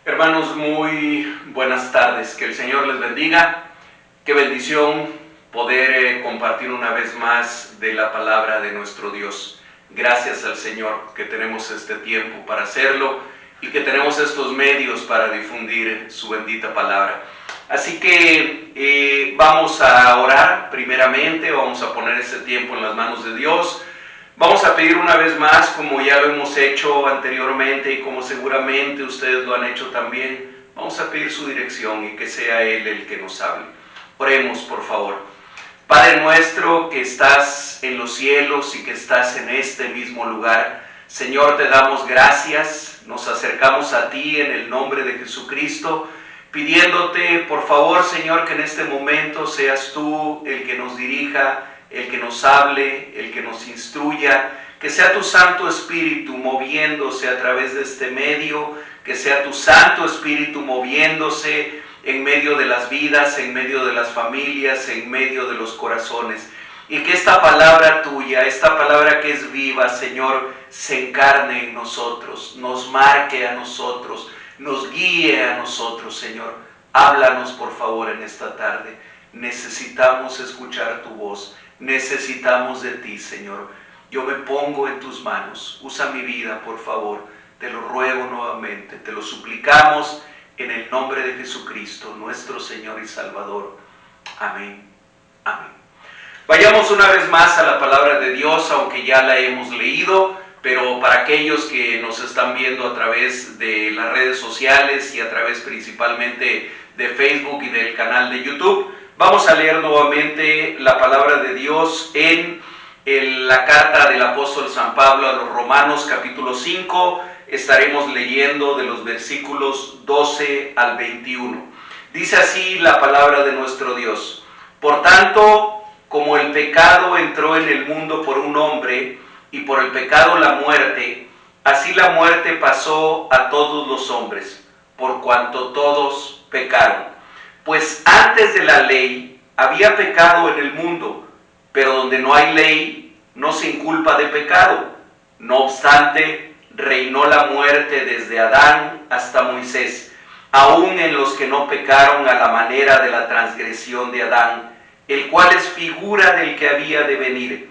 Hermanos, muy buenas tardes, que el Señor les bendiga. Qué bendición poder compartir una vez más de la palabra de nuestro Dios. Gracias al Señor que tenemos este tiempo para hacerlo y que tenemos estos medios para difundir su bendita palabra. Así que vamos a orar primeramente, vamos a poner este tiempo en las manos de Dios. Vamos a pedir una vez más, como ya lo hemos hecho anteriormente y como seguramente ustedes lo han hecho también, vamos a pedir su dirección y que sea Él el que nos hable. Oremos, por favor. Padre nuestro que estás en los cielos y que estás en este mismo lugar, Señor, te damos gracias, nos acercamos a ti en el nombre de Jesucristo, pidiéndote, por favor, Señor, que en este momento seas tú el que nos dirija, el que nos hable, el que nos instruya, que sea tu Santo Espíritu moviéndose a través de este medio, que sea tu Santo Espíritu moviéndose en medio de las vidas, en medio de las familias, en medio de los corazones. Y que esta palabra tuya, esta palabra que es viva, Señor, se encarne en nosotros, nos marque a nosotros, nos guíe a nosotros, Señor. Háblanos, por favor, en esta tarde. Necesitamos escuchar tu voz. Necesitamos de ti, Señor. Yo me pongo en tus manos. Usa mi vida, por favor. Te lo ruego nuevamente. Te lo suplicamos en el nombre de Jesucristo, nuestro Señor y Salvador. Amén. Amén. Vayamos una vez más a la palabra de Dios, aunque ya la hemos leído, pero para aquellos que nos están viendo a través de las redes sociales y a través principalmente de Facebook y del canal de YouTube, vamos a leer nuevamente la palabra de Dios en la carta del apóstol San Pablo a los Romanos, capítulo 5. Estaremos leyendo de los versículos 12 al 21. Dice así la palabra de nuestro Dios: Por tanto, como el pecado entró en el mundo por un hombre, y por el pecado la muerte, así la muerte pasó a todos los hombres, por cuanto todos pecaron. Pues antes de la ley había pecado en el mundo, pero donde no hay ley no se inculpa de pecado. No obstante, reinó la muerte desde Adán hasta Moisés, aun en los que no pecaron a la manera de la transgresión de Adán, el cual es figura del que había de venir.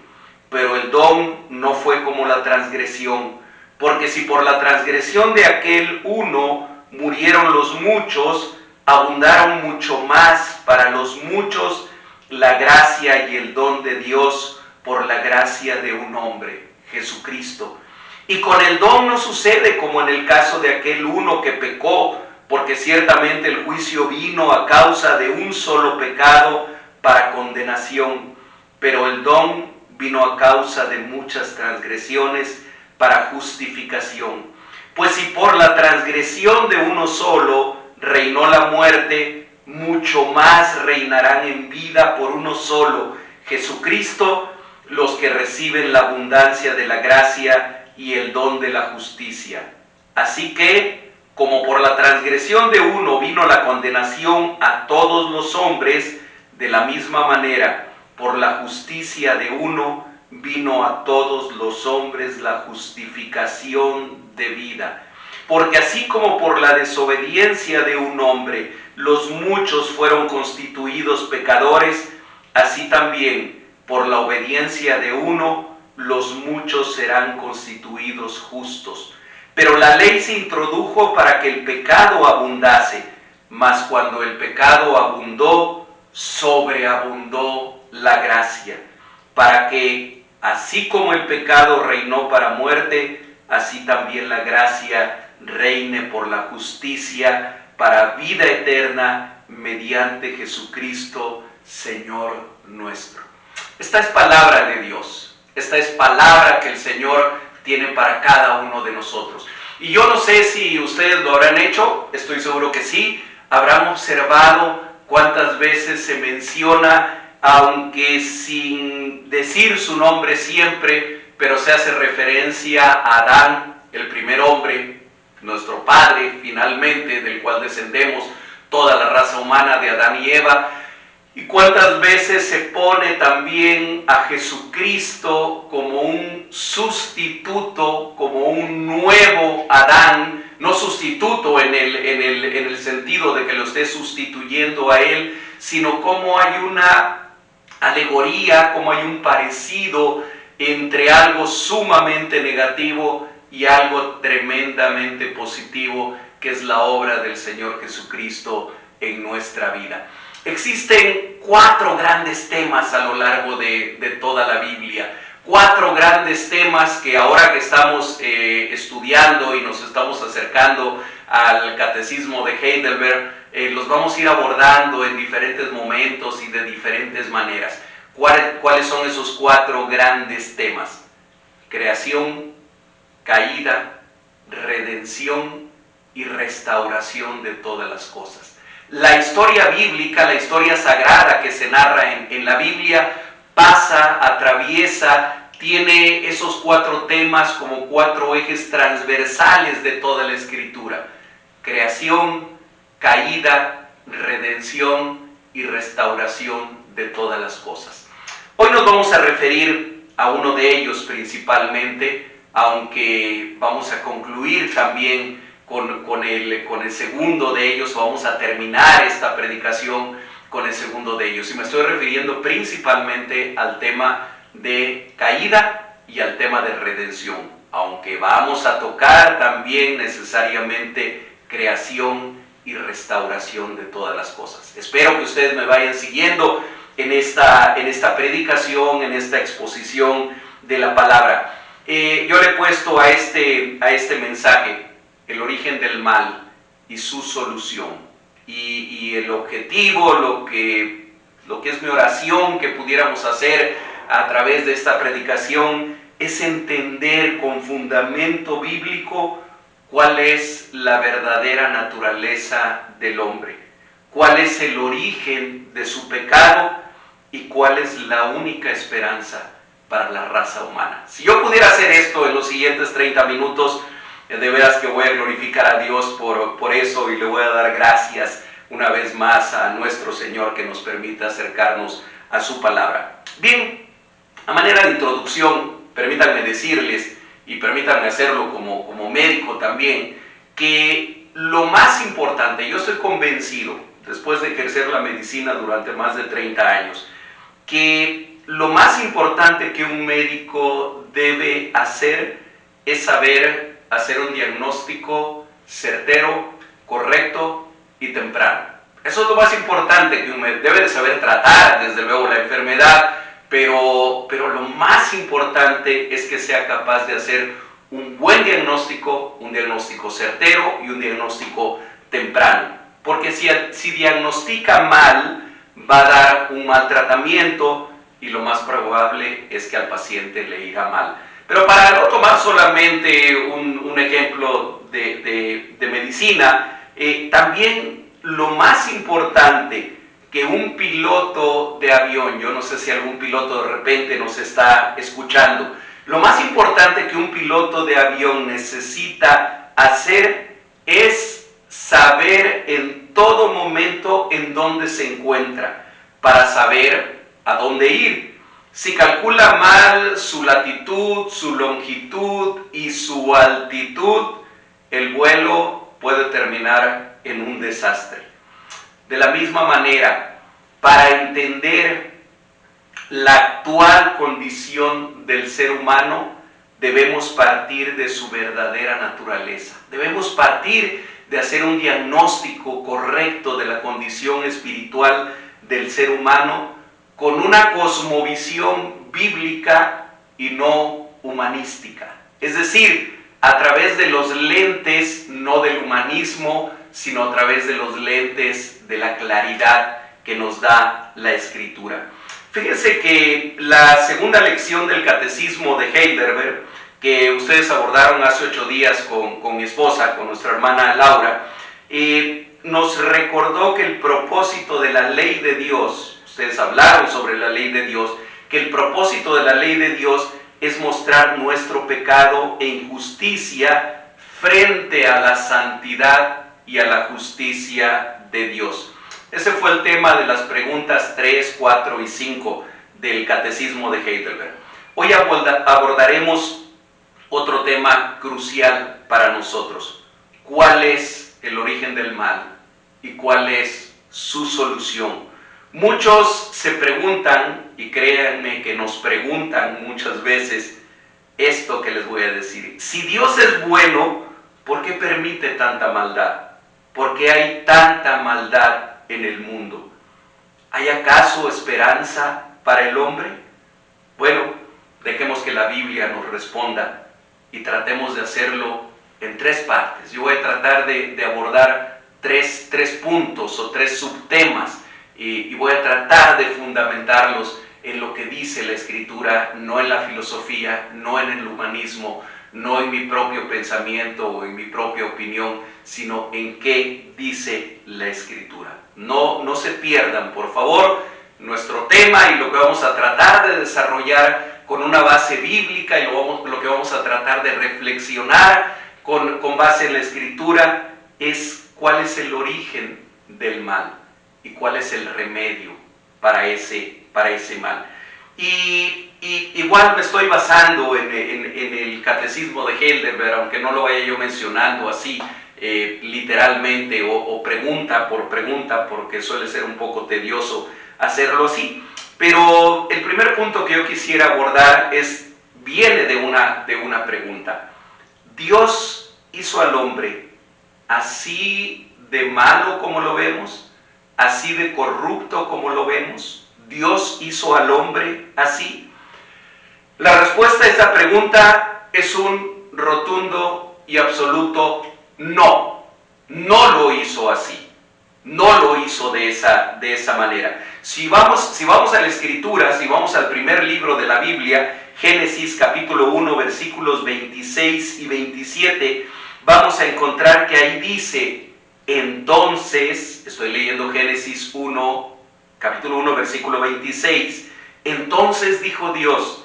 Pero el don no fue como la transgresión, porque si por la transgresión de aquel uno murieron los muchos, abundaron mucho más para los muchos la gracia y el don de Dios por la gracia de un hombre, Jesucristo. Y con el don no sucede como en el caso de aquel uno que pecó, porque ciertamente el juicio vino a causa de un solo pecado para condenación, pero el don vino a causa de muchas transgresiones para justificación. Pues si por la transgresión de uno solo reinó la muerte, mucho más reinarán en vida por uno solo, Jesucristo, los que reciben la abundancia de la gracia y el don de la justicia. Así que, como por la transgresión de uno vino la condenación a todos los hombres, de la misma manera, por la justicia de uno vino a todos los hombres la justificación de vida. Porque así como por la desobediencia de un hombre los muchos fueron constituidos pecadores, así también por la obediencia de uno los muchos serán constituidos justos. Pero la ley se introdujo para que el pecado abundase, mas cuando el pecado abundó, sobreabundó la gracia, para que así como el pecado reinó para muerte, así también la gracia reine por la justicia para vida eterna mediante Jesucristo, Señor nuestro. Esta es palabra de Dios, esta es palabra que el Señor tiene para cada uno de nosotros. Y yo no sé si ustedes lo habrán hecho, estoy seguro que sí, habrán observado cuántas veces se menciona, aunque sin decir su nombre siempre, pero se hace referencia a Adán, el primer hombre, nuestro Padre finalmente, del cual descendemos toda la raza humana de Adán y Eva. Y cuántas veces se pone también a Jesucristo como un sustituto, como un nuevo Adán, no sustituto en el sentido de que lo esté sustituyendo a Él, sino como hay una alegoría, como hay un parecido entre algo sumamente negativo y algo tremendamente positivo, que es la obra del Señor Jesucristo en nuestra vida. Existen 4 grandes temas a lo largo de toda la Biblia. 4 grandes temas que ahora que estamos estudiando y nos estamos acercando al Catecismo de Heidelberg, los vamos a ir abordando en diferentes momentos y de diferentes maneras. ¿Cuáles son esos 4 grandes temas? Creación, caída, redención y restauración de todas las cosas. La historia bíblica, la historia sagrada que se narra en la Biblia, pasa, atraviesa, tiene esos 4 temas como 4 ejes transversales de toda la Escritura: creación, caída, redención y restauración de todas las cosas. Hoy nos vamos a referir a uno de ellos principalmente, aunque vamos a concluir también con el segundo de ellos, vamos a terminar esta predicación con el segundo de ellos. Y me estoy refiriendo principalmente al tema de caída y al tema de redención, aunque vamos a tocar también necesariamente creación y restauración de todas las cosas. Espero que ustedes me vayan siguiendo en esta predicación, en esta exposición de la palabra. Yo le he puesto a este mensaje: el origen del mal y su solución. Y el objetivo, lo que es mi oración que pudiéramos hacer a través de esta predicación, es entender con fundamento bíblico cuál es la verdadera naturaleza del hombre, cuál es el origen de su pecado y cuál es la única esperanza para la raza humana. Si yo pudiera hacer esto en los siguientes 30 minutos, de veras que voy a glorificar a Dios por eso, y le voy a dar gracias una vez más a nuestro Señor que nos permite acercarnos a su palabra. Bien, a manera de introducción, permítanme decirles, y permítanme hacerlo como médico también, que lo más importante, yo estoy convencido, después de ejercer la medicina durante más de 30 años, que lo más importante que un médico debe hacer es saber hacer un diagnóstico certero, correcto y temprano. Eso es lo más importante que un médico debe de saber tratar, desde luego, la enfermedad, pero lo más importante es que sea capaz de hacer un buen diagnóstico, un diagnóstico certero y un diagnóstico temprano. Porque si diagnostica mal, va a dar un mal tratamiento y lo más probable es que al paciente le irá mal. Pero para no tomar solamente un ejemplo de medicina, también lo más importante que un piloto de avión, yo no sé si algún piloto de repente nos está escuchando, lo más importante que un piloto de avión necesita hacer es saber en todo momento en dónde se encuentra, para saber a dónde ir. Si calcula mal su latitud, su longitud y su altitud, el vuelo puede terminar en un desastre. De la misma manera, para entender la actual condición del ser humano, debemos partir de su verdadera naturaleza. Debemos partir de hacer un diagnóstico correcto de la condición espiritual del ser humano, con una cosmovisión bíblica y no humanística. Es decir, a través de los lentes no del humanismo, sino a través de los lentes de la claridad que nos da la Escritura. Fíjense que la segunda lección del Catecismo de Heidelberg, que ustedes abordaron hace 8 días con mi esposa, con nuestra hermana Laura, nos recordó que el propósito de la ley de Dios, ustedes hablaron sobre la ley de Dios, que el propósito de la ley de Dios es mostrar nuestro pecado e injusticia frente a la santidad y a la justicia de Dios. Ese fue el tema de las preguntas 3, 4 y 5 del Catecismo de Heidelberg. Hoy abordaremos otro tema crucial para nosotros: cuál es el origen del mal y cuál es su solución. Muchos se preguntan, y créanme que nos preguntan muchas veces esto que les voy a decir. Si Dios es bueno, ¿por qué permite tanta maldad? ¿Por qué hay tanta maldad en el mundo? ¿Hay acaso esperanza para el hombre? Bueno, dejemos que la Biblia nos responda y tratemos de hacerlo en tres partes. Yo voy a tratar de abordar tres puntos o tres subtemas y voy a tratar de fundamentarlos en lo que dice la Escritura, no en la filosofía, no en el humanismo, no en mi propio pensamiento o en mi propia opinión, sino en qué dice la Escritura. No se pierdan, por favor, nuestro tema y lo que vamos a tratar de desarrollar con una base bíblica y lo que vamos a tratar de reflexionar con base en la Escritura es cuál es el origen del mal y cuál es el remedio para ese mal. Y igual me estoy basando en el catecismo de Heidelberg, aunque no lo vaya yo mencionando así literalmente o pregunta por pregunta, porque suele ser un poco tedioso hacerlo así. Pero el primer punto que yo quisiera abordar viene de una pregunta. ¿Dios hizo al hombre así de malo como lo vemos? ¿Así de corrupto como lo vemos? ¿Dios hizo al hombre así? La respuesta a esta pregunta es un rotundo y absoluto no. No lo hizo así. No lo hizo de esa manera. Si vamos a la Escritura, si vamos al primer libro de la Biblia, Génesis capítulo 1, versículos 26 y 27, vamos a encontrar que ahí dice, entonces, estoy leyendo Génesis 1, capítulo 1, versículo 26, entonces dijo Dios,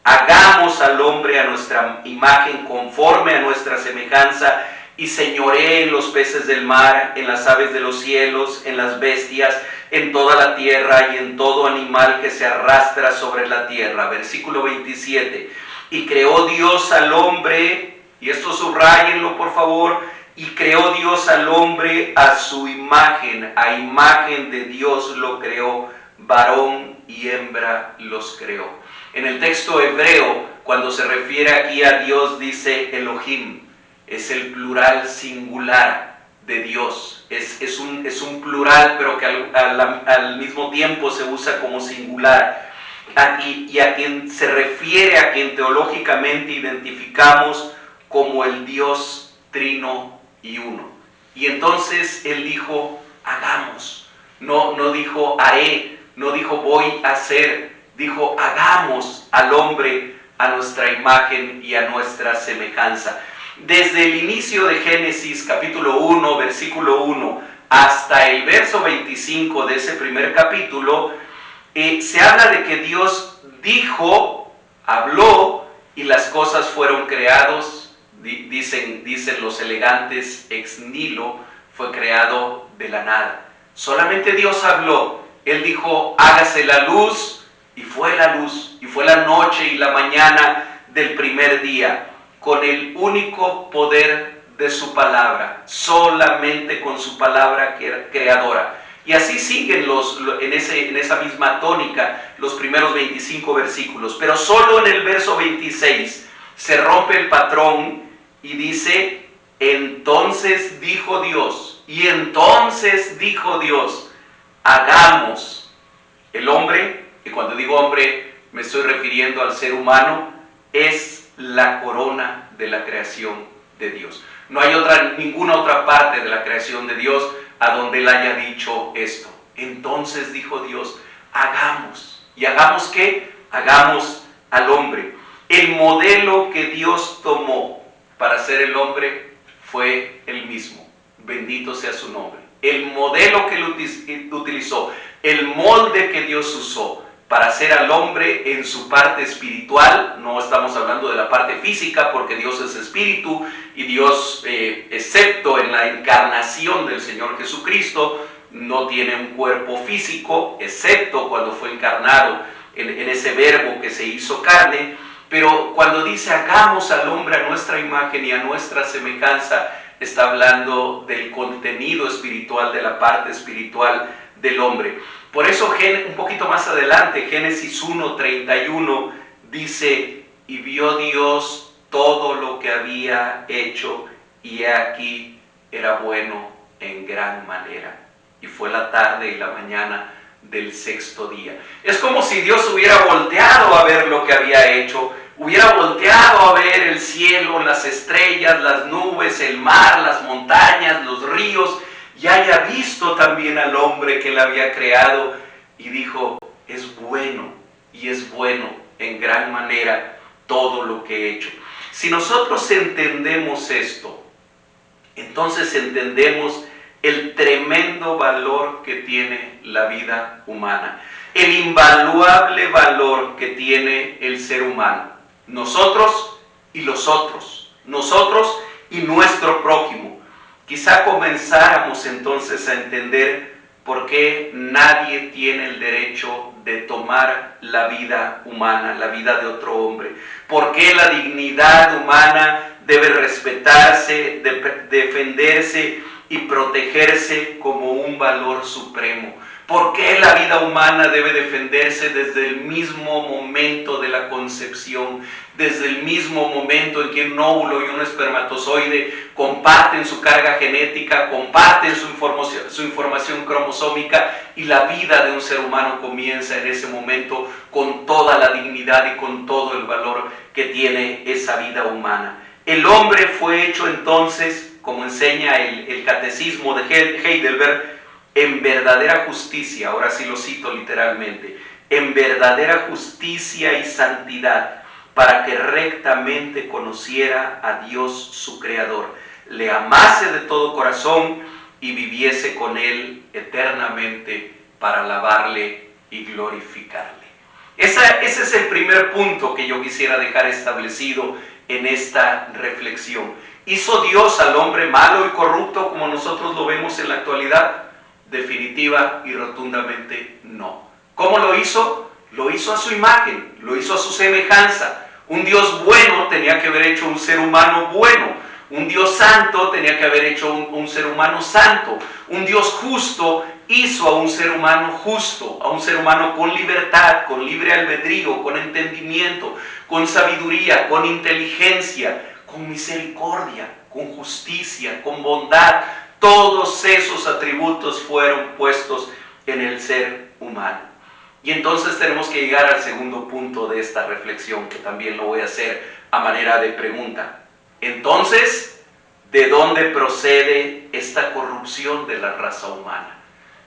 hagamos al hombre a nuestra imagen conforme a nuestra semejanza y señoree en los peces del mar, en las aves de los cielos, en las bestias, en toda la tierra y en todo animal que se arrastra sobre la tierra. Versículo 27, y creó Dios al hombre, y esto subrayenlo por favor, y creó Dios al hombre a su imagen, a imagen de Dios lo creó, varón y hembra los creó. En el texto hebreo, cuando se refiere aquí a Dios, dice Elohim, es el plural singular de Dios, es un plural pero que al mismo tiempo se usa como singular, y a quien se refiere, a quien teológicamente identificamos como el Dios trino y uno. Y entonces él dijo, hagamos, no dijo haré, no dijo voy a hacer, dijo hagamos al hombre a nuestra imagen y a nuestra semejanza. Desde el inicio de Génesis capítulo 1, versículo 1, hasta el verso 25 de ese primer capítulo, se habla de que Dios dijo, habló, y las cosas fueron creadas, dicen los elegantes, ex nihilo, fue creado de la nada. Solamente Dios habló, Él dijo, hágase la luz, y fue la luz, y fue la noche y la mañana del primer día, con el único poder de su palabra, solamente con su palabra creadora. Y así siguen en esa misma tónica los primeros 25 versículos, pero solo en el verso 26 se rompe el patrón y dice, entonces dijo Dios, y entonces dijo Dios, hagamos el hombre, y cuando digo hombre me estoy refiriendo al ser humano, es la corona de la creación de Dios. No hay ninguna otra parte de la creación de Dios a donde Él haya dicho esto. Entonces dijo Dios, hagamos. ¿Y hagamos qué? Hagamos al hombre. El modelo que Dios tomó para hacer el hombre fue el mismo. Bendito sea su nombre. El modelo que Él utilizó, el molde que Dios usó para hacer al hombre en su parte espiritual, no estamos hablando de la parte física porque Dios es espíritu y Dios, excepto en la encarnación del Señor Jesucristo, no tiene un cuerpo físico, excepto cuando fue encarnado en ese verbo que se hizo carne. Pero cuando dice hagamos al hombre a nuestra imagen y a nuestra semejanza, está hablando del contenido espiritual, de la parte espiritual del hombre. Por eso un poquito más adelante, Génesis 1:31 dice, y vio Dios todo lo que había hecho, y he aquí era bueno en gran manera. Y fue la tarde y la mañana del sexto día. Es como si Dios hubiera volteado a ver lo que había hecho, hubiera volteado a ver el cielo, las estrellas, las nubes, el mar, las montañas, los ríos, y haya visto también al hombre que él había creado, y dijo, es bueno, y es bueno en gran manera todo lo que he hecho. Si nosotros entendemos esto, entonces entendemos el tremendo valor que tiene la vida humana, el invaluable valor que tiene el ser humano, nosotros y los otros, nosotros y nuestro prójimo. Quizá comenzáramos entonces a entender por qué nadie tiene el derecho de tomar la vida humana, la vida de otro hombre, por qué la dignidad humana debe respetarse, defenderse y protegerse como un valor supremo. ¿Por qué la vida humana debe defenderse desde el mismo momento de la concepción, desde el mismo momento en que un óvulo y un espermatozoide comparten su carga genética, comparten su información cromosómica, y la vida de un ser humano comienza en ese momento con toda la dignidad y con todo el valor que tiene esa vida humana? El hombre fue hecho entonces, como enseña el catecismo de Heidelberg, en verdadera justicia, ahora sí lo cito literalmente, en verdadera justicia y santidad, para que rectamente conociera a Dios su Creador, le amase de todo corazón y viviese con Él eternamente para alabarle y glorificarle. Ese es el primer punto que yo quisiera dejar establecido en esta reflexión. ¿Hizo Dios al hombre malo y corrupto como nosotros lo vemos en la actualidad? Definitiva y rotundamente no. ¿Cómo lo hizo? Lo hizo a su imagen, lo hizo a su semejanza. Un Dios bueno tenía que haber hecho un ser humano bueno. Un Dios santo tenía que haber hecho un ser humano santo. Un Dios justo hizo a un ser humano justo, a un ser humano con libertad, con libre albedrío, con entendimiento, con sabiduría, con inteligencia, con misericordia, con justicia, con bondad. Todos esos atributos fueron puestos en el ser humano. Y entonces tenemos que llegar al segundo punto de esta reflexión, que también lo voy a hacer a manera de pregunta. Entonces, ¿de dónde procede esta corrupción de la raza humana?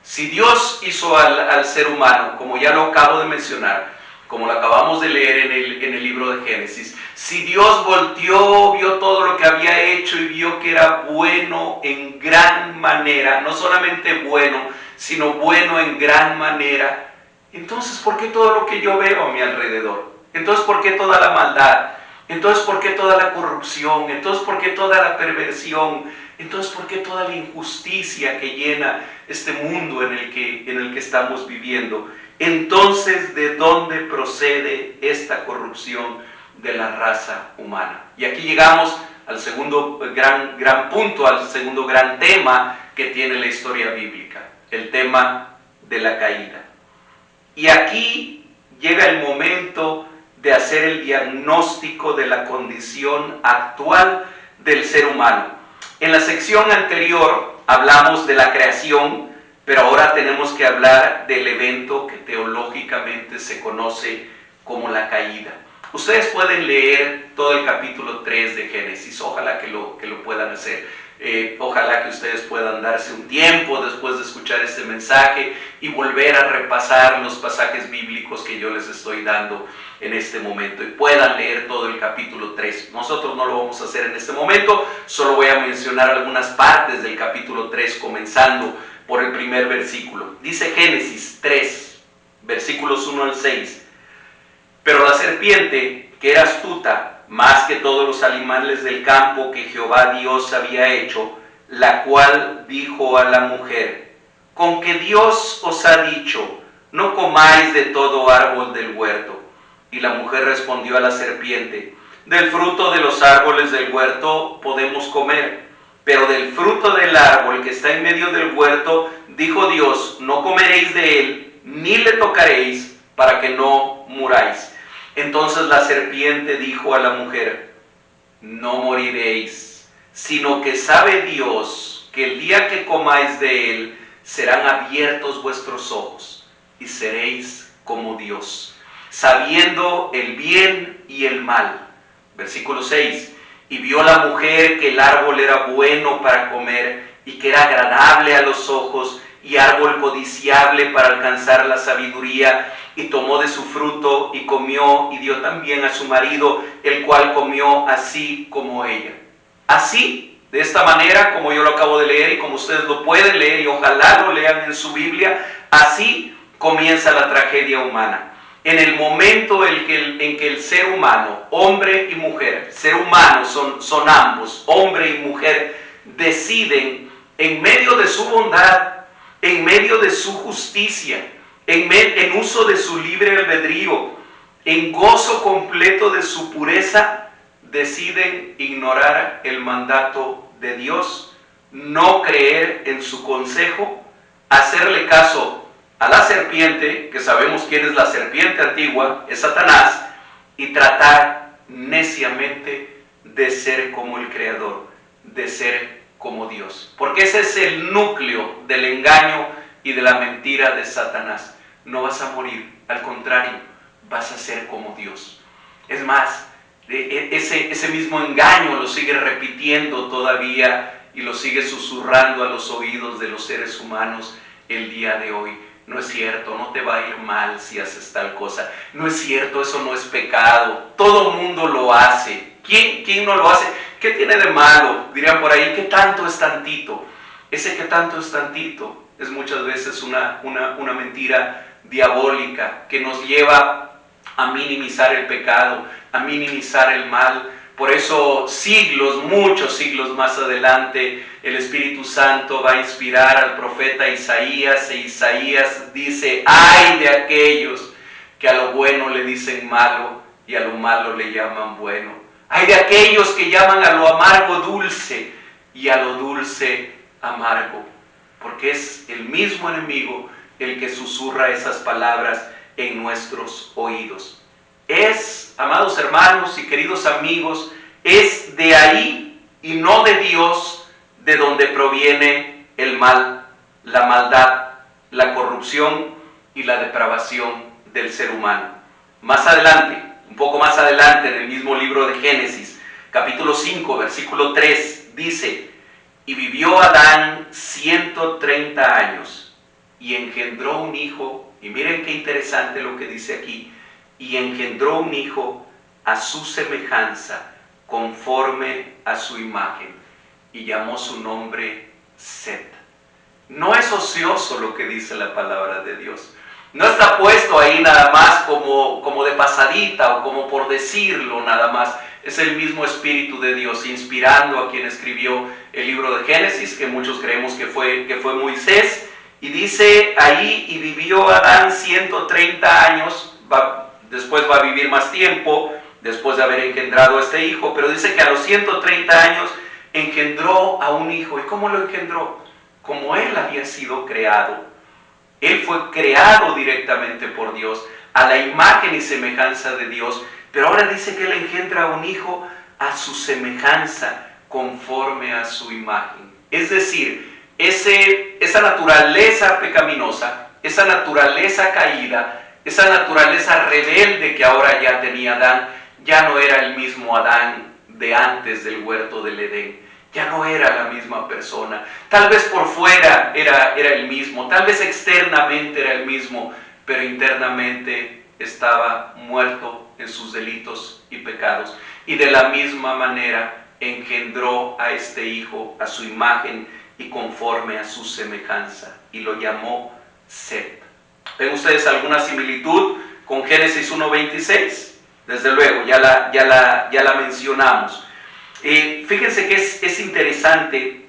Si Dios hizo al ser humano, como ya lo acabo de mencionar, como lo acabamos de leer en el libro de Génesis, si Dios volteó, vio todo lo que había hecho y vio que era bueno en gran manera, no solamente bueno, sino bueno en gran manera, entonces ¿por qué todo lo que yo veo a mi alrededor? Entonces ¿por qué toda la maldad? Entonces ¿por qué toda la corrupción? Entonces ¿por qué toda la perversión? Entonces ¿por qué toda la injusticia que llena este mundo en el que estamos viviendo? Entonces, ¿de dónde procede esta corrupción de la raza humana? Y aquí llegamos al segundo gran punto, al segundo gran tema que tiene la historia bíblica, el tema de la caída. Y aquí llega el momento de hacer el diagnóstico de la condición actual del ser humano. En la sección anterior hablamos de la creación, pero ahora tenemos que hablar del evento que teológicamente se conoce como la caída. Ustedes pueden leer todo el capítulo 3 de Génesis, ojalá que lo puedan hacer. Ojalá que ustedes puedan darse un tiempo después de escuchar este mensaje y volver a repasar los pasajes bíblicos que yo les estoy dando en este momento y puedan leer todo el capítulo 3. Nosotros no lo vamos a hacer en este momento, solo voy a mencionar algunas partes del capítulo 3, comenzando por el primer versículo. Dice Génesis 3, versículos 1 al 6. Pero la serpiente, que era astuta, más que todos los animales del campo que Jehová Dios había hecho, la cual dijo a la mujer: con que Dios os ha dicho, no comáis de todo árbol del huerto. Y la mujer respondió a la serpiente: del fruto de los árboles del huerto podemos comer, Pero del fruto del árbol que está en medio del huerto, dijo Dios, no comeréis de él, ni le tocaréis, para que no muráis. Entonces la serpiente dijo a la mujer, no moriréis, sino que sabe Dios que el día que comáis de él, serán abiertos vuestros ojos, y seréis como Dios, sabiendo el bien y el mal. Versículo 6. Y vio la mujer que el árbol era bueno para comer, y que era agradable a los ojos, y árbol codiciable para alcanzar la sabiduría, y tomó de su fruto, y comió, y dio también a su marido, el cual comió así como ella. Así, de esta manera, como yo lo acabo de leer, y como ustedes lo pueden leer, y ojalá lo lean en su Biblia, así comienza la tragedia humana. En el momento en que el ser humano, hombre y mujer, ser humano son ambos, hombre y mujer, deciden en medio de su bondad, en medio de su justicia, en uso de su libre albedrío, en gozo completo de su pureza, deciden ignorar el mandato de Dios, no creer en su consejo, hacerle caso a la serpiente, que sabemos quién es la serpiente antigua, es Satanás, y tratar neciamente de ser como el Creador, de ser como Dios. Porque ese es el núcleo del engaño y de la mentira de Satanás. No vas a morir, al contrario, vas a ser como Dios. Es más, ese mismo engaño lo sigue repitiendo todavía y lo sigue susurrando a los oídos de los seres humanos el día de hoy. No es cierto, no te va a ir mal si haces tal cosa. No es cierto, eso no es pecado. Todo mundo lo hace. ¿Quién no lo hace? ¿Qué tiene de malo? Dirían por ahí, ¿qué tanto es tantito? Ese que tanto es tantito es muchas veces una mentira diabólica que nos lleva a minimizar el pecado, a minimizar el mal. Por eso siglos, muchos siglos más adelante, el Espíritu Santo va a inspirar al profeta Isaías, e Isaías dice, ¡ay de aquellos que a lo bueno le dicen malo y a lo malo le llaman bueno! ¡Ay de aquellos que llaman a lo amargo dulce y a lo dulce amargo! Porque es el mismo enemigo el que susurra esas palabras en nuestros oídos. Es, amados hermanos y queridos amigos, es de ahí y no de Dios de donde proviene el mal, la maldad, la corrupción y la depravación del ser humano. Más adelante, un poco más adelante en el mismo libro de Génesis, capítulo 5, versículo 3, dice, y vivió Adán 130 años y engendró un hijo, y miren qué interesante lo que dice aquí, y engendró un hijo a su semejanza, conforme a su imagen, y llamó su nombre Set. No es ocioso lo que dice la palabra de Dios. No está puesto ahí nada más como de pasadita o como por decirlo nada más. Es el mismo Espíritu de Dios inspirando a quien escribió el libro de Génesis, que muchos creemos que fue Moisés. Y dice ahí, y vivió Adán 130 años, después va a vivir más tiempo, después de haber engendrado a este hijo, pero dice que a los 130 años engendró a un hijo. ¿Y cómo lo engendró? Como él había sido creado. Él fue creado directamente por Dios, a la imagen y semejanza de Dios, pero ahora dice que él engendra a un hijo a su semejanza, conforme a su imagen. Es decir, esa naturaleza pecaminosa, esa naturaleza caída, esa naturaleza rebelde que ahora ya tenía Adán, ya no era el mismo Adán de antes del huerto del Edén. Ya no era la misma persona. Tal vez por fuera era el mismo, tal vez externamente era el mismo, pero internamente estaba muerto en sus delitos y pecados. Y de la misma manera engendró a este hijo a su imagen y conforme a su semejanza, y lo llamó Set. ¿Ven ustedes alguna similitud con Génesis 1:26? Desde luego, ya la mencionamos. Fíjense que es interesante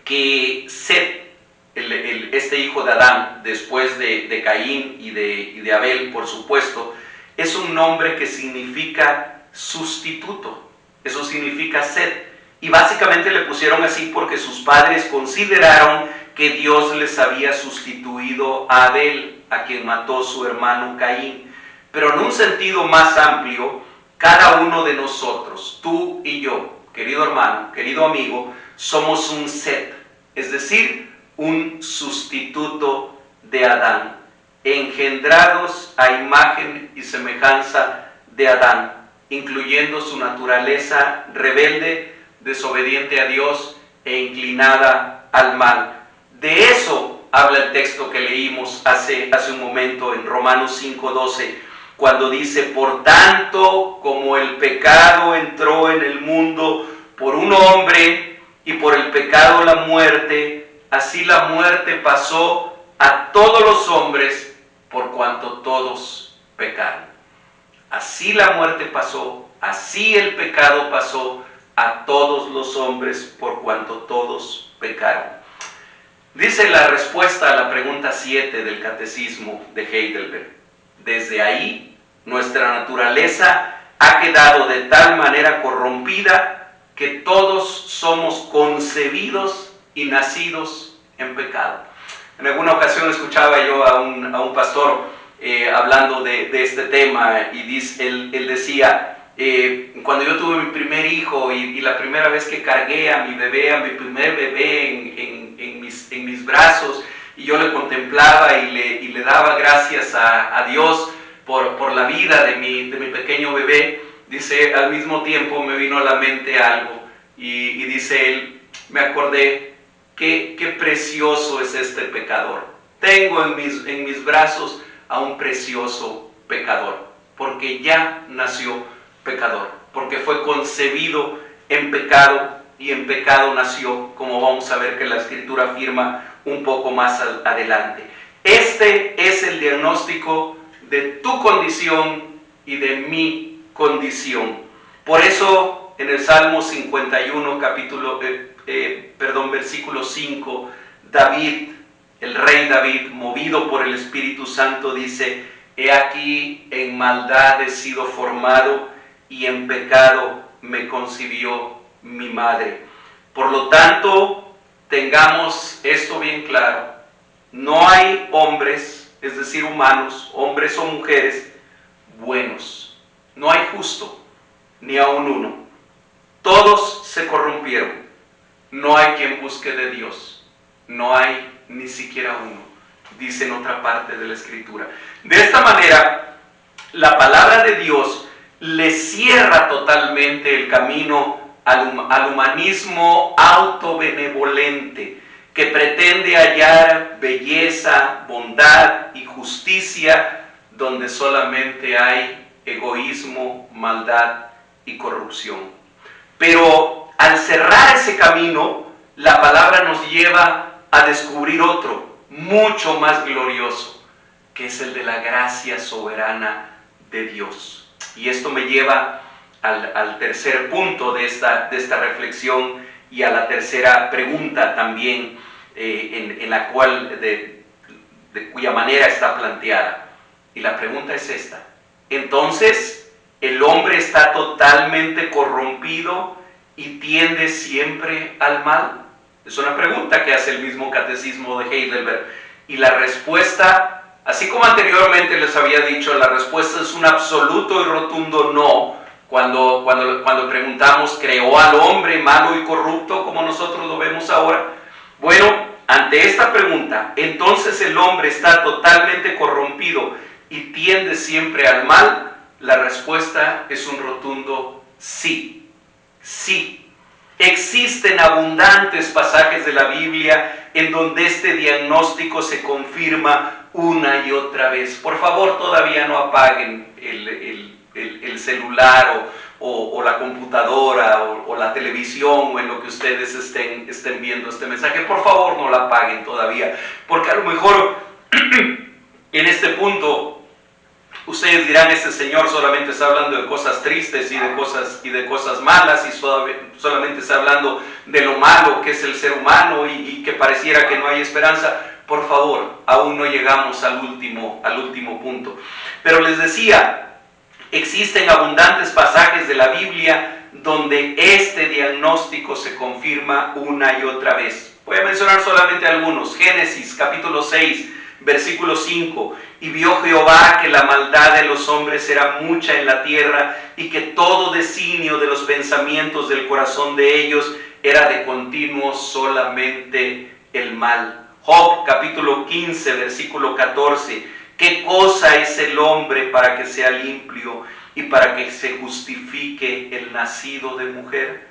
que Set, este hijo de Adán, después de Caín y de Abel, por supuesto, es un nombre que significa sustituto. Eso significa Set. Y básicamente le pusieron así porque sus padres consideraron que Dios les había sustituido a Abel, a quien mató su hermano Caín. Pero en un sentido más amplio, cada uno de nosotros, tú y yo, querido hermano, querido amigo, somos un set, es decir, un sustituto de Adán, engendrados a imagen y semejanza de Adán, incluyendo su naturaleza rebelde, desobediente a Dios e inclinada al mal. De eso habla el texto que leímos hace un momento en Romanos 5:12, cuando dice: por tanto, como el pecado entró en el mundo por un hombre y por el pecado la muerte, así la muerte pasó a todos los hombres por cuanto todos pecaron. Así la muerte pasó, así el pecado pasó a todos los hombres por cuanto todos pecaron. Dice la respuesta a la pregunta 7 del Catecismo de Heidelberg: desde ahí nuestra naturaleza ha quedado de tal manera corrompida que todos somos concebidos y nacidos en pecado. En alguna ocasión escuchaba yo a un pastor hablando de este tema, y él decía: cuando yo tuve mi primer hijo y la primera vez que cargué a mi primer bebé en mis brazos, y yo le contemplaba y le daba gracias a Dios por la vida de mi pequeño bebé, dice, al mismo tiempo me vino a la mente algo, y dice él: me acordé qué precioso es este pecador. Tengo en mis brazos a un precioso pecador, porque ya nació pecador, porque fue concebido en pecado y en pecado nació, como vamos a ver que la Escritura afirma un poco más adelante. Este es el diagnóstico de tu condición y de mi condición. Por eso en el Salmo 51, versículo 5, David, el rey David, movido por el Espíritu Santo, dice: he aquí, en maldad he sido formado, y en pecado me concibió mi madre. Por lo tanto, tengamos esto bien claro: no hay hombres, es decir, humanos, hombres o mujeres, buenos. No hay justo, ni aun uno. Todos se corrompieron. No hay quien busque de Dios. No hay ni siquiera uno, dice en otra parte de la Escritura. De esta manera, la palabra de Dios le cierra totalmente el camino al humanismo autobenevolente, que pretende hallar belleza, bondad y justicia donde solamente hay egoísmo, maldad y corrupción. Pero al cerrar ese camino, la palabra nos lleva a descubrir otro, mucho más glorioso, que es el de la gracia soberana de Dios. Y esto me lleva al tercer punto de esta reflexión, y a la tercera pregunta también, en la cual, de cuya manera está planteada. Y la pregunta es esta: entonces, ¿el hombre está totalmente corrompido y tiende siempre al mal? Es una pregunta que hace el mismo Catecismo de Heidelberg. Y la respuesta, así como anteriormente les había dicho, la respuesta es un absoluto y rotundo no. Cuando preguntamos: ¿creó al hombre malo y corrupto como nosotros lo vemos ahora? Bueno, ante esta pregunta, ¿entonces el hombre está totalmente corrompido y tiende siempre al mal? La respuesta es un rotundo sí. Sí. Existen abundantes pasajes de la Biblia en donde este diagnóstico se confirma una y otra vez. Por favor, todavía no apaguen el celular o la computadora o la televisión, o en lo que ustedes estén viendo este mensaje. Por favor, no la apaguen todavía, porque a lo mejor en este punto ustedes dirán: este señor solamente está hablando de cosas tristes y de cosas malas, y solamente está hablando de lo malo que es el ser humano, y que pareciera que no hay esperanza. Por favor, aún no llegamos al último punto. Pero les decía, existen abundantes pasajes de la Biblia donde este diagnóstico se confirma una y otra vez. Voy a mencionar solamente algunos. Génesis capítulo 6, versículo 5. Y vio Jehová que la maldad de los hombres era mucha en la tierra, y que todo designio de los pensamientos del corazón de ellos era de continuo solamente el mal. Job capítulo 15, versículo 14. ¿Qué cosa es el hombre para que sea limpio y para que se justifique el nacido de mujer?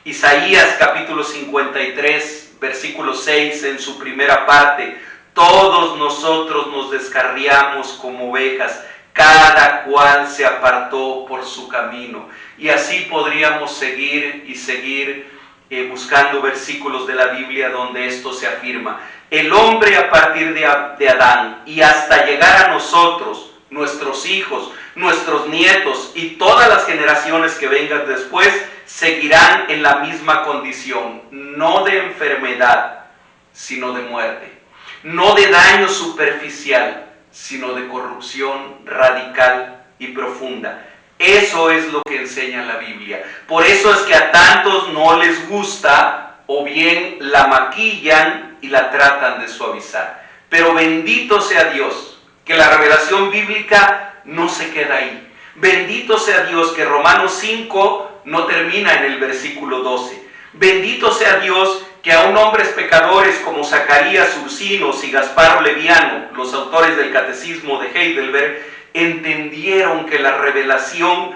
Isaías capítulo 53, versículo 6, en su primera parte. Todos nosotros nos descarriamos como ovejas, cada cual se apartó por su camino. Y así podríamos seguir y seguir buscando versículos de la Biblia donde esto se afirma. El hombre a partir de Adán y hasta llegar a nosotros, nuestros hijos, nuestros nietos y todas las generaciones que vengan después, seguirán en la misma condición, no de enfermedad, sino de muerte, no de daño superficial, sino de corrupción radical y profunda. Eso es lo que enseña la Biblia. Por eso es que a tantos no les gusta, o bien la maquillan y la tratan de suavizar. Pero bendito sea Dios, que la revelación bíblica no se queda ahí. Bendito sea Dios que Romanos 5 no termina en el versículo 12. Bendito sea Dios que aún hombres pecadores como Zacarías Ursinos y Gaspar Oleviano, los autores del Catecismo de Heidelberg, entendieron que la revelación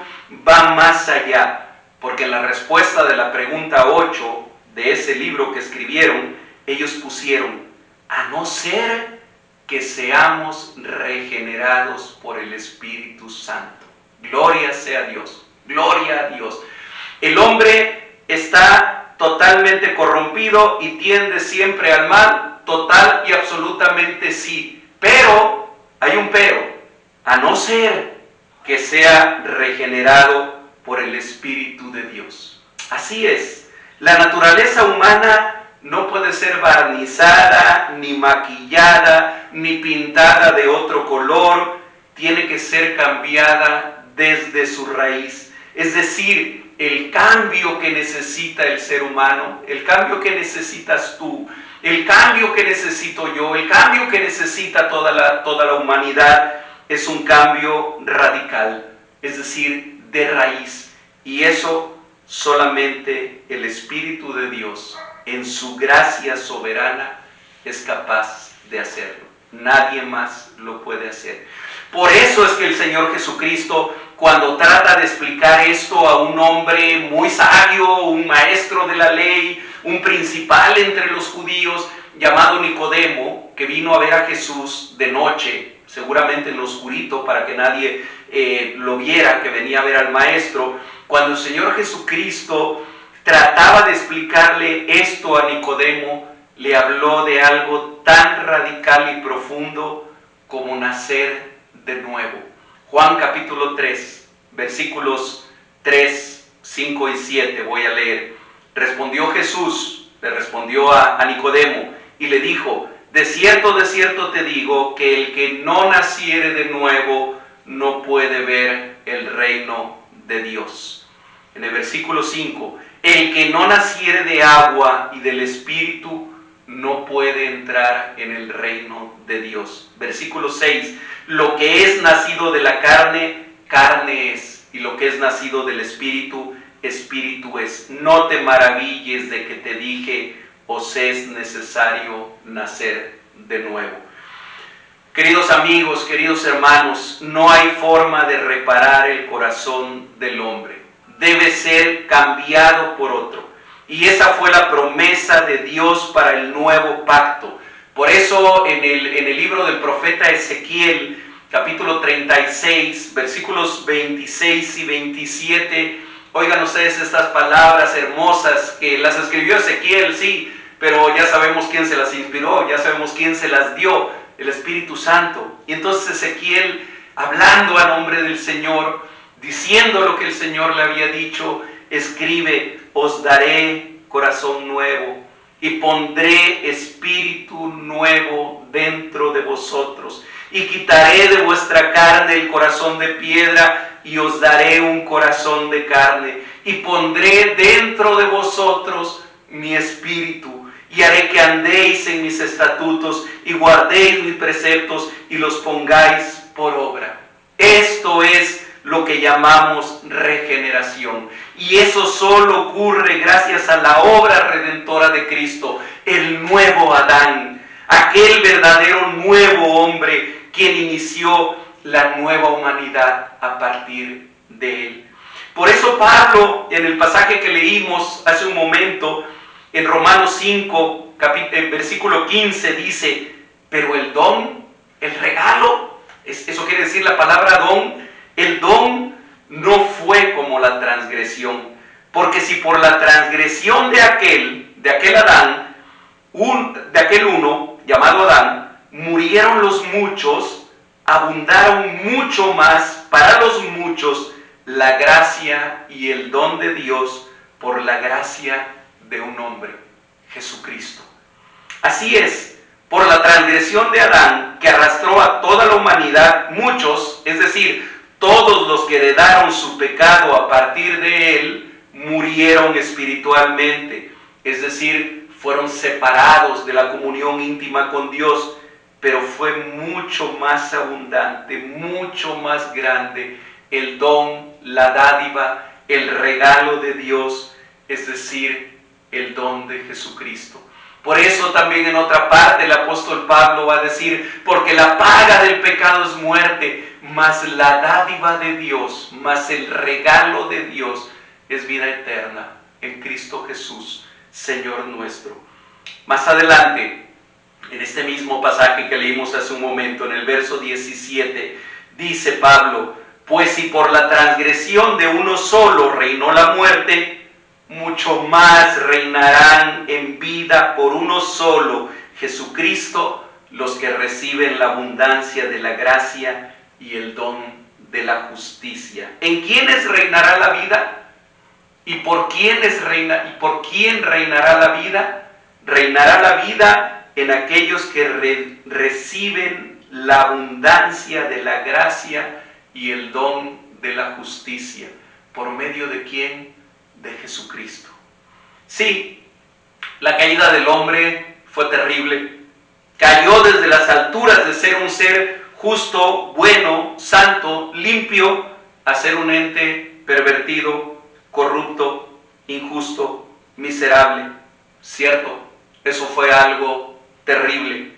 va más allá, porque en la respuesta de la pregunta 8 de ese libro que escribieron, ellos pusieron: a no ser que seamos regenerados por el Espíritu Santo. Gloria sea a Dios, gloria a Dios. El hombre está totalmente corrompido y tiende siempre al mal, total y absolutamente sí. Pero, hay un pero, a no ser que sea regenerado por el Espíritu de Dios. Así es, la naturaleza humana no puede ser barnizada, ni maquillada, ni pintada de otro color. Tiene que ser cambiada desde su raíz. Es decir, el cambio que necesita el ser humano, el cambio que necesitas tú, el cambio que necesito yo, el cambio que necesita toda la humanidad, es un cambio radical, es decir, de raíz. Y eso solamente el Espíritu de Dios, en su gracia soberana, es capaz de hacerlo. Nadie más lo puede hacer. Por eso es que el Señor Jesucristo, cuando trata de explicar esto a un hombre muy sabio, un maestro de la ley, un principal entre los judíos, llamado Nicodemo, que vino a ver a Jesús de noche, seguramente en lo oscurito, para que nadie lo viera, que venía a ver al maestro. Cuando el Señor Jesucristo trataba de explicarle esto a Nicodemo, le habló de algo tan radical y profundo como nacer de nuevo. Juan capítulo 3, versículos 3, 5 y 7, voy a leer. Respondió Jesús, le respondió a Nicodemo, y le dijo: de cierto te digo, que el que no naciere de nuevo no puede ver el reino de Dios. En el versículo 5, el que no naciere de agua y del Espíritu no puede entrar en el reino de Dios. Versículo 6, lo que es nacido de la carne, carne es, y lo que es nacido del Espíritu, Espíritu es. No te maravilles de que te dije: os es necesario nacer de nuevo. Queridos amigos, queridos hermanos, no hay forma de reparar el corazón del hombre. Debe ser cambiado por otro. Y esa fue la promesa de Dios para el nuevo pacto. Por eso en el libro del profeta Ezequiel, capítulo 36, versículos 26 y 27, oigan ustedes estas palabras hermosas que las escribió Ezequiel, sí, pero ya sabemos quién se las inspiró, ya sabemos quién se las dio, el Espíritu Santo. Y entonces Ezequiel, hablando a nombre del Señor, diciendo lo que el Señor le había dicho, escribe: os daré corazón nuevo y pondré espíritu nuevo dentro de vosotros, y quitaré de vuestra carne el corazón de piedra y os daré un corazón de carne, y pondré dentro de vosotros mi espíritu, y haré que andéis en mis estatutos, y guardéis mis preceptos, y los pongáis por obra. Esto es lo que llamamos regeneración. Y eso solo ocurre gracias a la obra redentora de Cristo, el nuevo Adán, aquel verdadero nuevo hombre quien inició la nueva humanidad a partir de él. Por eso Pablo, en el pasaje que leímos hace un momento, en Romanos 5, versículo 15, dice, pero el don, el regalo, eso quiere decir la palabra don, el don no fue como la transgresión, porque si por la transgresión de aquel Adán, de aquel uno llamado Adán, murieron los muchos, abundaron mucho más para los muchos la gracia y el don de Dios por la gracia de un hombre, Jesucristo. Así es, por la transgresión de Adán, que arrastró a toda la humanidad, muchos, es decir, todos los que heredaron su pecado a partir de él, murieron espiritualmente, es decir, fueron separados de la comunión íntima con Dios, pero fue mucho más abundante, mucho más grande el don, la dádiva, el regalo de Dios, es decir, el don de Jesucristo. Por eso también en otra parte el apóstol Pablo va a decir, porque la paga del pecado es muerte, mas la dádiva de Dios, mas el regalo de Dios es vida eterna en Cristo Jesús, Señor nuestro. Más adelante, en este mismo pasaje que leímos hace un momento, en el verso 17, dice Pablo, pues si por la transgresión de uno solo reinó la muerte, mucho más reinarán en vida por uno solo, Jesucristo, los que reciben la abundancia de la gracia y el don de la justicia. ¿En quiénes reinará la vida? ¿Y por quién reinará la vida? Reinará la vida en aquellos que reciben la abundancia de la gracia y el don de la justicia. ¿Por medio de quién? De Jesucristo. Sí, la caída del hombre fue terrible. Cayó desde las alturas de ser un ser justo, bueno, santo, limpio, a ser un ente pervertido, corrupto, injusto, miserable. Cierto, eso fue algo terrible,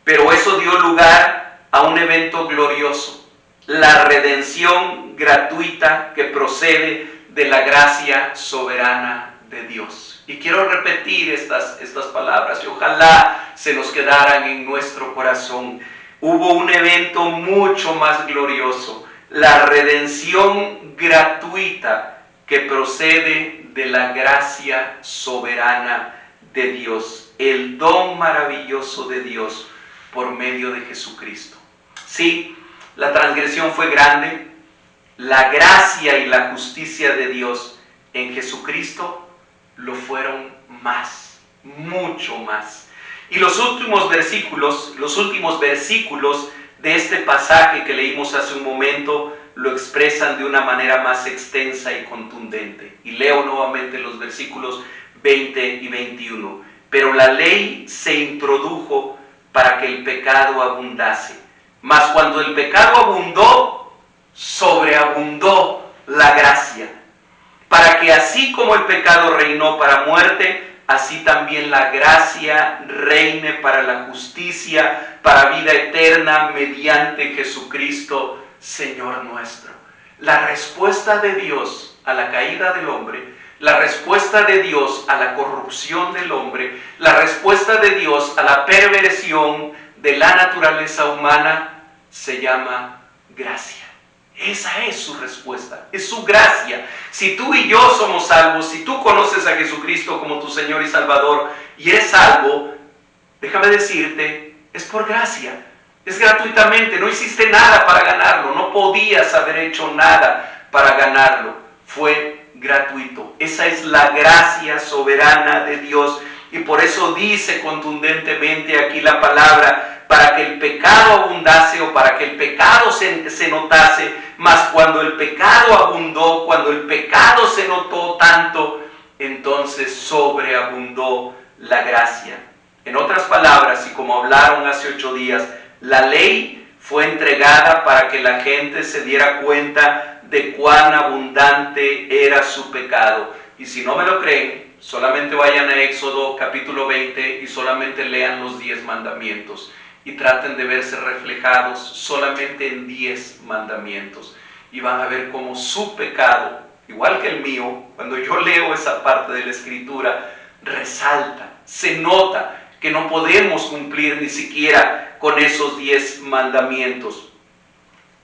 pero eso dio lugar a un evento glorioso, la redención gratuita que procede de la gracia soberana de Dios. Y quiero repetir estas palabras y ojalá se nos quedaran en nuestro corazón. Hubo un evento mucho más glorioso, la redención gratuita que procede de la gracia soberana de Dios, el don maravilloso de Dios por medio de Jesucristo. Sí, la transgresión fue grande, la gracia y la justicia de Dios en Jesucristo lo fueron más, mucho más. Y los últimos versículos de este pasaje que leímos hace un momento lo expresan de una manera más extensa y contundente. Y leo nuevamente los versículos 20 y 21. Pero la ley se introdujo para que el pecado abundase. Mas cuando el pecado abundó, sobreabundó la gracia. Para que así como el pecado reinó para muerte, así también la gracia reine para la justicia, para vida eterna, mediante Jesucristo, Señor nuestro. La respuesta de Dios a la caída del hombre, la respuesta de Dios a la corrupción del hombre, la respuesta de Dios a la perversión de la naturaleza humana, se llama gracia. Esa es su respuesta, es su gracia. Si tú y yo somos salvos, si tú conoces a Jesucristo como tu Señor y Salvador y eres salvo, déjame decirte, es por gracia, es gratuitamente, no hiciste nada para ganarlo, no podías haber hecho nada para ganarlo, fue gratuito. Esa es la gracia soberana de Dios y por eso dice contundentemente aquí la palabra, para que el pecado abundase o para que el pecado se notase, mas cuando el pecado abundó, cuando el pecado se notó tanto, entonces sobreabundó la gracia. En otras palabras, y como hablaron hace 8 días, la ley fue entregada para que la gente se diera cuenta de cuán abundante era su pecado. Y si no me lo creen, solamente vayan a Éxodo capítulo 20 y solamente lean los 10 mandamientos y traten de verse reflejados solamente en 10 mandamientos y van a ver cómo su pecado, igual que el mío, cuando yo leo esa parte de la Escritura, resalta, se nota que no podemos cumplir ni siquiera con esos 10 mandamientos.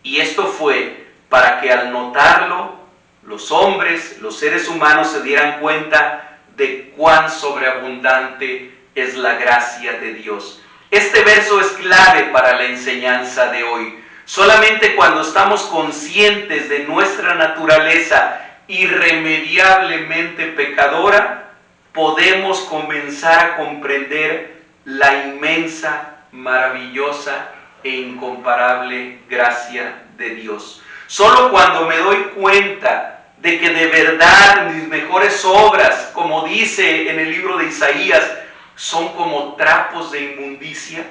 Y esto fue para que al notarlo, los hombres, los seres humanos se dieran cuenta de cuán sobreabundante es la gracia de Dios. Este verso es clave para la enseñanza de hoy. Solamente cuando estamos conscientes de nuestra naturaleza irremediablemente pecadora, podemos comenzar a comprender la inmensa, maravillosa e incomparable gracia de Dios. Solo cuando me doy cuenta de que de verdad mis mejores obras, como dice en el libro de Isaías, son como trapos de inmundicia,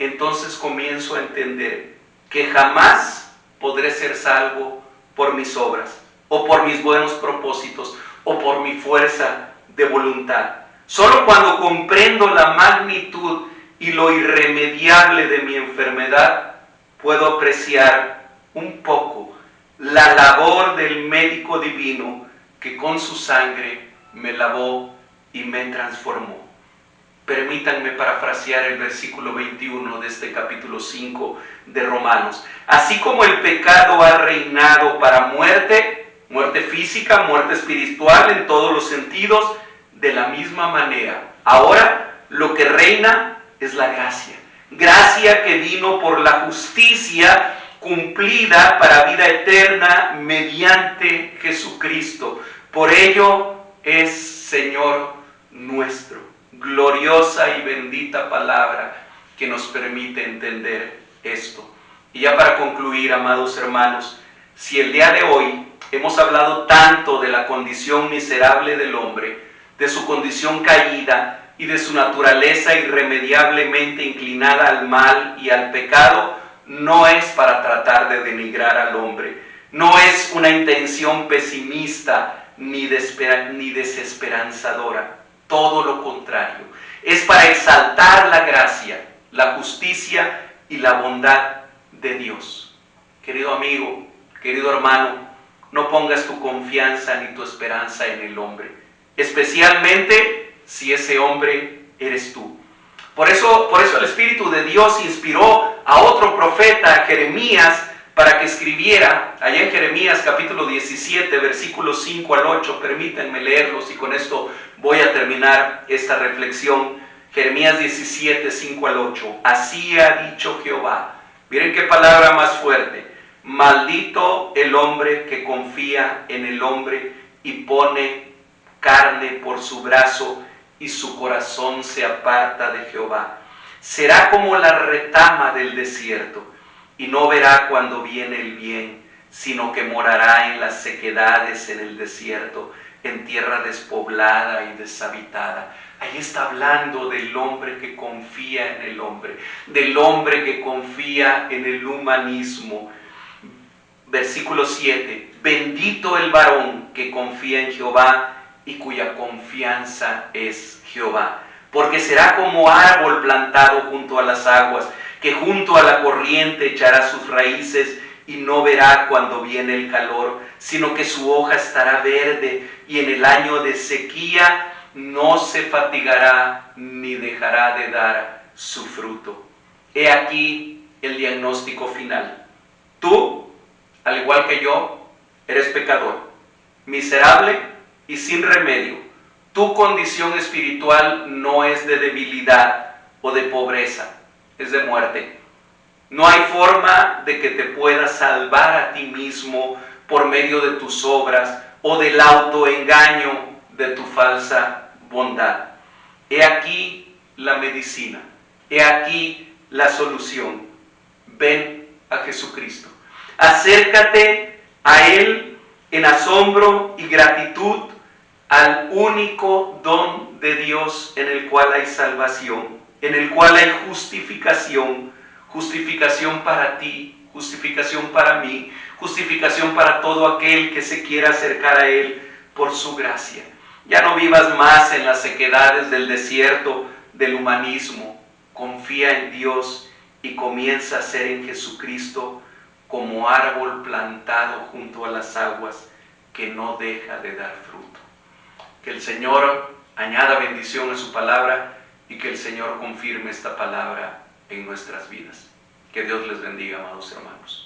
entonces comienzo a entender que jamás podré ser salvo por mis obras, o por mis buenos propósitos, o por mi fuerza de voluntad. Solo cuando comprendo la magnitud y lo irremediable de mi enfermedad, puedo apreciar un poco la labor del médico divino que con su sangre me lavó y me transformó. Permítanme parafrasear el versículo 21 de este capítulo 5 de Romanos. Así como el pecado ha reinado para muerte, muerte física, muerte espiritual en todos los sentidos, de la misma manera, ahora lo que reina es la gracia. Gracia que vino por la justicia cumplida para vida eterna mediante Jesucristo. Por ello es Señor nuestro. Gloriosa y bendita palabra que nos permite entender esto. Y ya para concluir, amados hermanos, si el día de hoy hemos hablado tanto de la condición miserable del hombre, de su condición caída y de su naturaleza irremediablemente inclinada al mal y al pecado, no es para tratar de denigrar al hombre, no es una intención pesimista ni desesperanzadora. Todo lo contrario, es para exaltar la gracia, la justicia y la bondad de Dios. Querido amigo, querido hermano, no pongas tu confianza ni tu esperanza en el hombre, especialmente si ese hombre eres tú. Por eso el Espíritu de Dios inspiró a otro profeta, Jeremías, para que escribiera, allá en Jeremías capítulo 17, versículos 5 al 8, permítanme leerlos y con esto voy a terminar esta reflexión. Jeremías 17, 5 al 8, así ha dicho Jehová. Miren qué palabra más fuerte. Maldito el hombre que confía en el hombre y pone carne por su brazo y su corazón se aparta de Jehová. Será como la retama del desierto y no verá cuando viene el bien, sino que morará en las sequedades en el desierto, en tierra despoblada y deshabitada. Ahí está hablando del hombre que confía en el hombre, del hombre que confía en el humanismo. Versículo 7, bendito el varón que confía en Jehová y cuya confianza es Jehová, porque será como árbol plantado junto a las aguas, que junto a la corriente echará sus raíces y no verá cuando viene el calor, sino que su hoja estará verde y en el año de sequía no se fatigará ni dejará de dar su fruto. He aquí el diagnóstico final. Tú, al igual que yo, eres pecador, miserable y sin remedio. Tu condición espiritual no es de debilidad o de pobreza, es de muerte. No hay forma de que te puedas salvar a ti mismo por medio de tus obras o del autoengaño de tu falsa bondad. He aquí la medicina, he aquí la solución. Ven a Jesucristo. Acércate a Él en asombro y gratitud al único don de Dios en el cual hay salvación, en el cual hay justificación, justificación para ti, justificación para mí, justificación para todo aquel que se quiera acercar a Él por su gracia. Ya no vivas más en las sequedades del desierto del humanismo. Confía en Dios y comienza a ser en Jesucristo como árbol plantado junto a las aguas que no deja de dar fruto. Que el Señor añada bendición a su palabra y que el Señor confirme esta palabra en nuestras vidas. Que Dios les bendiga, amados hermanos.